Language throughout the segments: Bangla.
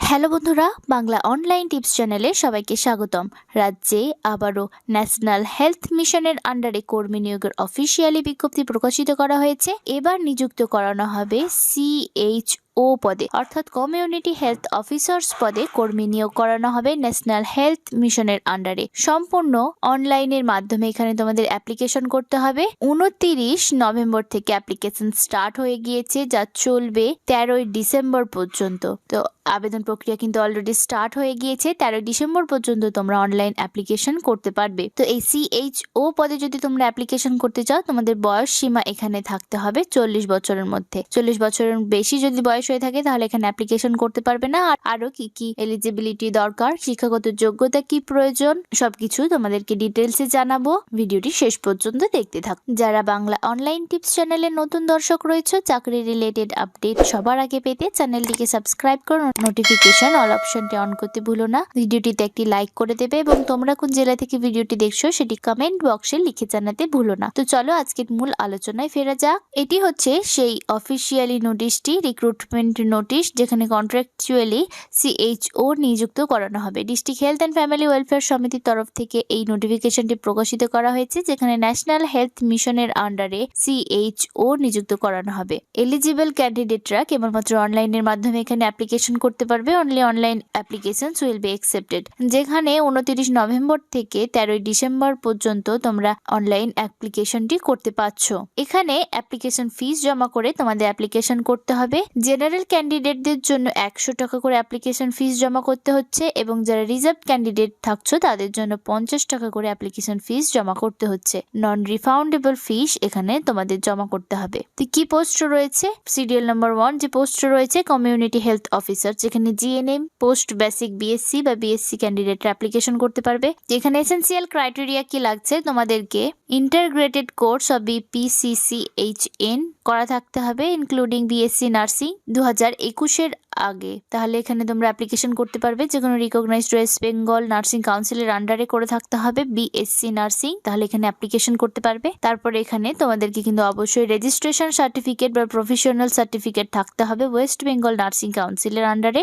হ্যালো বন্ধুরা, বাংলা অনলাইন টিপস চ্যানেলে সবাইকে স্বাগতম। রাজ্যে আবারও ন্যাশনাল হেলথ মিশনের আন্ডারে কর্মী নিয়োগের অফিসিয়ালি বিজ্ঞপ্তি প্রকাশিত করা হয়েছে। এবার নিযুক্ত করানো হবে CHO পদে, অর্থাৎ কমিউনিটি হেলথ অফিসার্স পদে কর্মী নিয়োগ করানো হবে ন্যাশনাল হেলথ মিশনের আন্ডারে। সম্পূর্ণ অনলাইনের মাধ্যমে এখানে তোমাদের অ্যাপ্লিকেশন করতে হবে। 29 নভেম্বর থেকে অ্যাপ্লিকেশন স্টার্ট হয়ে গিয়েছে, যা চলবে 13 ডিসেম্বর পর্যন্ত। তো আবেদন প্রক্রিয়া কিন্তু অলরেডি স্টার্ট হয়ে গিয়েছে। 13 ডিসেম্বর পর্যন্ত তোমরা অনলাইন অ্যাপ্লিকেশন করতে পারবে। তো এই CHO পদে যদি তোমরা অ্যাপ্লিকেশন করতে চাও, তোমাদের বয়স সীমা এখানে থাকতে হবে 40 বছরের মধ্যে। 40 বছরের বেশি যদি বয়স হয়ে থাকে তাহলে এখানে অ্যাপ্লিকেশন করতে পারবে না। আর আরো কি কি এলিজিবিলিটি দরকার, শিক্ষাগত যোগ্যতা কি প্রয়োজন, সবকিছু তোমাদেরকে ডিটেলসে জানাবো। ভিডিওটি শেষ পর্যন্ত দেখতে থাকো। যারা বাংলা অনলাইন টিপস চ্যানেলের নতুন দর্শক রয়েছে, চাকরি রিলেটেড আপডেট সবার আগে পেতে চ্যানেলটিকে সাবস্ক্রাইব করো, নোটিফিকেশন অল অপশনটি অন করতে ভুলো না। ভিডিওটিতে একটি লাইক করে দেবে এবং তোমরা কোন জেলা থেকে ভিডিওটি দেখছো সেটি কমেন্ট বক্সে লিখে জানাতে ভুলো না। তো চলো আজকের মূল আলোচনায় ফেরা যাক। এটি হচ্ছে সেই অফিসিয়ালি নোটিশটি, রিক্রুটমেন্ট নোটিশ, যেখানে কন্ট্রাকচুয়ালি CHO নিযুক্ত করানো হবে। District health and family welfare সমিতির তরফ থেকে এই নোটিফিকেশনটি প্রকাশিত করা হয়েছে, যেখানে ন্যাশনাল হেলথ মিশনের আন্ডারে CHO নিযুক্ত করানো হবে। এলিজিবল ক্যান্ডিডেটরা কেবলমাত্র অনলাইনের মাধ্যমে এখানে অ্যাপ্লিকেশন করতে পারবে। Only online applications will be accepted. যেখানে 29 নভেম্বর থেকে 13 ডিসেম্বর পর্যন্ত তোমরা অনলাইন অ্যাপ্লিকেশনটি করতে পারছো। এখানে অ্যাপ্লিকেশন ফিস জমা করে তোমাদের অ্যাপ্লিকেশন করতে হবে। জেনারেল ক্যান্ডিডেটদের জন্য 100 টাকা করে অ্যাপ্লিকেশন ফিস জমা করতে হচ্ছে এবং যারা রিজার্ভ ক্যান্ডিডেট থাকছো তাদের জন্য 50 টাকা করে অ্যাপ্লিকেশন ফিস জমা করতে হচ্ছে। নন রিফাউন্ডেবল ফিস এখানে তোমাদের জমা করতে হবে। তো কি পোস্ট রয়েছে? সিরিয়াল নাম্বার 1 যে পোস্ট রয়েছে কমিউনিটি হেলথ অফিসার, যেখানে GNM পোস্ট বেসিক BSc বা BSc ক্যান্ডিডেটরা অ্যাপ্লিকেশন করতে পারবে। যেখানে এসেন্সিয়াল ক্রাইটেরিয়া কি লাগছে, তোমাদেরকে ইন্টারগ্রেটেড কোর্স অফ BPCCHN করা থাকতে হবে, ইনক্লুডিং BSc নার্সিং 2021-এর আগে। তাহলে এখানে তোমরা অ্যাপ্লিকেশন করতে পারবে। যে কোনো রিকগনাইজড ওয়েস্ট বেঙ্গল নার্সিং কাউন্সিলের আন্ডারে করে থাকতে হবে BSc নার্সিং, তাহলে এখানে অ্যাপ্লিকেশন করতে পারবে। তারপরে এখানে তোমাদেরকে কিন্তু অবশ্যই রেজিস্ট্রেশন সার্টিফিকেট বা প্রফেশনাল সার্টিফিকেট থাকতে হবে ওয়েস্ট বেঙ্গল নার্সিং কাউন্সিলের আন্ডারে,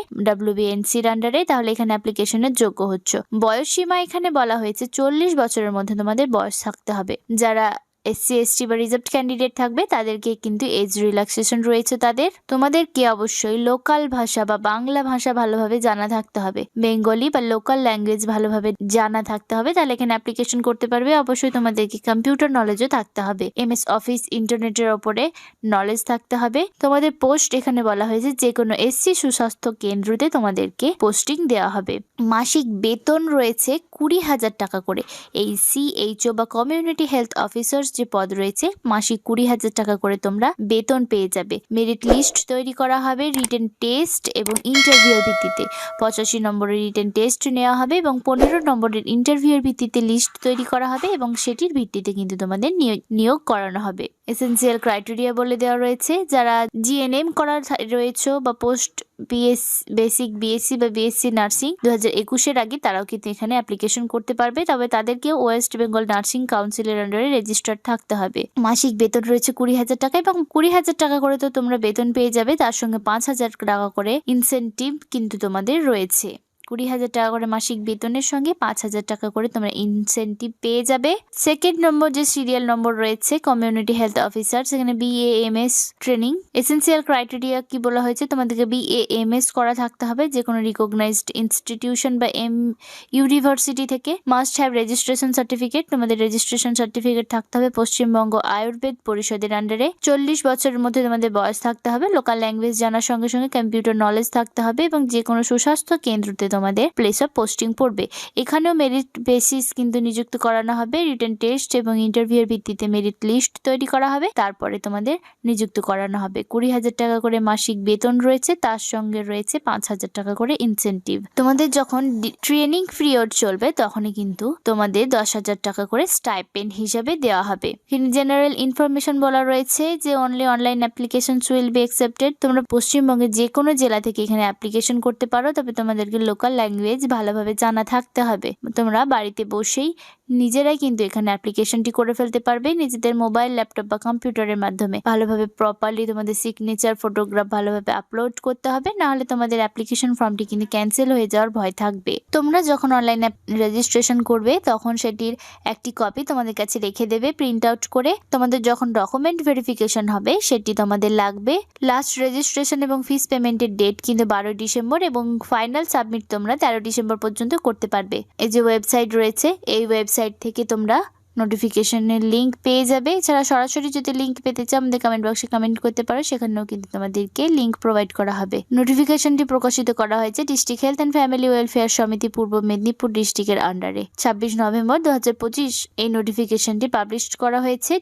WBNCর আন্ডারে, তাহলে এখানে অ্যাপ্লিকেশনের যোগ্য হচ্ছে। বয়স সীমা এখানে বলা হয়েছে 40 বছরের মধ্যে তোমাদের বয়স থাকতে হবে। যারা SC ST বা রিজার্ভড ক্যান্ডিডেট থাকবে তাদেরকে কিন্তু এজ রিল্যাক্সেশন রয়েছে তাদের। তোমাদেরকে অবশ্যই লোকাল ভাষা বা বাংলা ভাষা ভালোভাবে জানা থাকতে হবে, বেঙ্গলি বা লোকাল ল্যাঙ্গুয়েজ ভালোভাবে জানা থাকতে হবে, তাহলে এখানে অ্যাপ্লিকেশন করতে পারবে। অবশ্যই তোমাদেরকে কম্পিউটার নলেজও থাকতে হবে, MS অফিস, ইন্টারনেটের ওপরে নলেজ থাকতে হবে। তোমাদের পোস্ট এখানে বলা হয়েছে যে কোনো SC সুস্বাস্থ্য কেন্দ্রতে তোমাদেরকে পোস্টিং দেওয়া হবে। মাসিক বেতন রয়েছে 20,000 টাকা করে। এই CHO বা কমিউনিটি হেলথ অফিসার্স যে পদ রয়েছে, মাসিক 20,000 টাকা করে তোমরা বেতন পেয়ে যাবে। মেরিট লিস্ট তৈরি করা হবে রিটেন টেস্ট এবং ইন্টারভিউর ভিত্তিতে। 85 নম্বরের রিটেন টেস্ট নেওয়া হবে এবং 15 নম্বরের ইন্টারভিউর ভিত্তিতে লিস্ট তৈরি করা হবে এবং সেটির ভিত্তিতে কিন্তু তোমাদের নিয়োগ করানো হবে। এসেন্সিয়াল ক্রাইটেরিয়া বলে দেওয়া রয়েছে, যারা GNM করার রয়েছে বা পোস্ট বেসিক BSc বা BSc নার্সিং 2021-এর আগে, তারাও কিন্তু এখানে অ্যাপ্লিকেশন করতে পারবে। তবে তাদেরকেও ওয়েস্ট বেঙ্গল নার্সিং কাউন্সিলের আন্ডারে রেজিস্টার্ড থাকতে হবে। মাসিক বেতন রয়েছে 20,000 টাকা এবং 20,000 টাকা করে তো তোমরা বেতন পেয়ে যাবে, তার সঙ্গে 5,000 টাকা করে ইনসেনটিভ কিন্তু তোমাদের রয়েছে। 20,000 টাকা করে মাসিক বেতনের সঙ্গে 5,000 টাকা করে তোমরা ইনসেনটিভ পেয়ে যাবে। সেকেন্ড নম্বর যে সিরিয়াল নম্বর রয়েছে কমিউনিটি হেলথ অফিসার, সেখানে BAMS ট্রেনিং। এসেন্সিয়াল ক্রাইটেরিয়া কি বলা হয়েছে, তোমাদেরকে BAMS করা থাকতে হবে যে কোনো রিকগনাইজড ইনস্টিটিউশন বা ইউনিভার্সিটি থেকে। মাস্ট হ্যাভ রেজিস্ট্রেশন সার্টিফিকেট, তোমাদের রেজিস্ট্রেশন সার্টিফিকেট থাকতে হবে পশ্চিমবঙ্গ আয়ুর্বেদ পরিষদের আন্ডারে। 40 বছরের মধ্যে তোমাদের বয়স থাকতে হবে। লোকাল ল্যাঙ্গুয়েজ জানার সঙ্গে সঙ্গে কম্পিউটার নলেজ থাকতে হবে এবং যে কোনো সুস্বাস্থ্য কেন্দ্রতে তোমাদের প্লেস অফ পোস্টিং পড়বে। এখানেও মেরিট বেসিস কিন্তু নিযুক্ত করানো হবে। রিটেন টেস্ট এবং ইন্টারভিউর ভিত্তিতে মেরিট লিস্ট তৈরি করা হবে, তারপরে তোমাদের নিযুক্ত করানো হবে। 20,000 টাকা করে মাসিক বেতন রয়েছে, তার সঙ্গে রয়েছে 5,000 টাকা করে ইনসেনটিভ। তোমাদের যখন ট্রেনিং পিরিয়ড চলবে তখনই কিন্তু তোমাদের 10,000 টাকা করে স্টাইপেন্ড হিসাবে দেওয়া হবে। জেনারেল ইনফরমেশন বলা রয়েছে যে only online application will be accepted. তোমরা পশ্চিমবঙ্গের যে কোনো জেলা থেকে এখানে অ্যাপ্লিকেশন করতে পারো, তবে তোমাদেরকে লোকাল লোকাল ল্যাঙ্গুয়েজ ভালোভাবে জানা থাকতে হবে। তোমরা বাড়িতে বসেই নিজেরাই কিন্তু এখানে অ্যাপ্লিকেশনটি করে ফেলতে পারবে নিজেদের মোবাইল, ল্যাপটপ বা কম্পিউটারের মাধ্যমে। ভালোভাবে প্রপারলি তোমাদের সিগনেচার, ফটোগ্রাফ ভালোভাবে আপলোড করতে হবে, না হলে তোমাদের অ্যাপ্লিকেশন ফর্মটি কিন্তু ক্যান্সেল হয়ে যাওয়ার ভয় থাকবে। তোমরা যখন অনলাইনে রেজিস্ট্রেশন করবে তখন সেটির একটি কপি তোমাদের কাছে রেখে দেবে প্রিন্ট আউট করে। তোমাদের যখন ডকুমেন্ট ভেরিফিকেশন হবে সেটি তোমাদের লাগবে। লাস্ট রেজিস্ট্রেশন এবং ফিস পেমেন্টের ডেট কিন্তু 12 ডিসেম্বর এবং ফাইনাল সাবমিট তোমরা 13 ডিসেম্বর পর্যন্ত করতে পারবে। এই যে ওয়েবসাইট রয়েছে, এই ওয়েবসাইট থেকে তোমরা নোটিফিকেশনের লিঙ্ক পেয়ে যাবে। এছাড়া সরাসরি যদি লিঙ্ক পেতে চাও আমাদের কমেন্ট বক্সে কমেন্ট করতে পারো, সেখানেও কিন্তু তোমাদেরকে লিঙ্ক প্রোভাইড করা হবে। নোটিফিকেশনটি প্রকাশিত করা হয়েছে district health and family welfare সমিতি, পূর্ব মেদিনীপুর ডিস্ট্রিক্টের আন্ডারে। 26 নভেম্বর 2025 এই নোটিফিকেশনটি পাবলিশ করা হয়েছে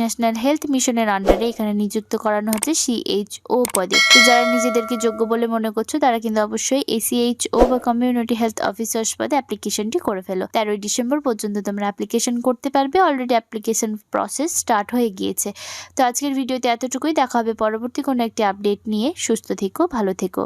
ন্যাশনাল হেলথ মিশনের আন্ডারে। এখানে নিযুক্ত করানো হচ্ছে CHO পদে। তো যারা নিজেদেরকে যোগ্য বলে মনে করছো তারা কিন্তু অবশ্যই এই CHO বা কমিউনিটি হেলথ অফিসার্স পদে অ্যাপ্লিকেশনটি করে ফেলো। 13 ডিসেম্বর পর্যন্ত তোমরা অ্যাপ্লিকেশন করতে পারবে। অলরেডি অ্যাপ্লিকেশন প্রসেস স্টার্ট হয়ে গিয়েছে। তো আজকের ভিডিওতে এতটুকুই। দেখা হবে পরবর্তী কোনো একটি আপডেট নিয়ে। সুস্থ থেকো, ভালো থেকো।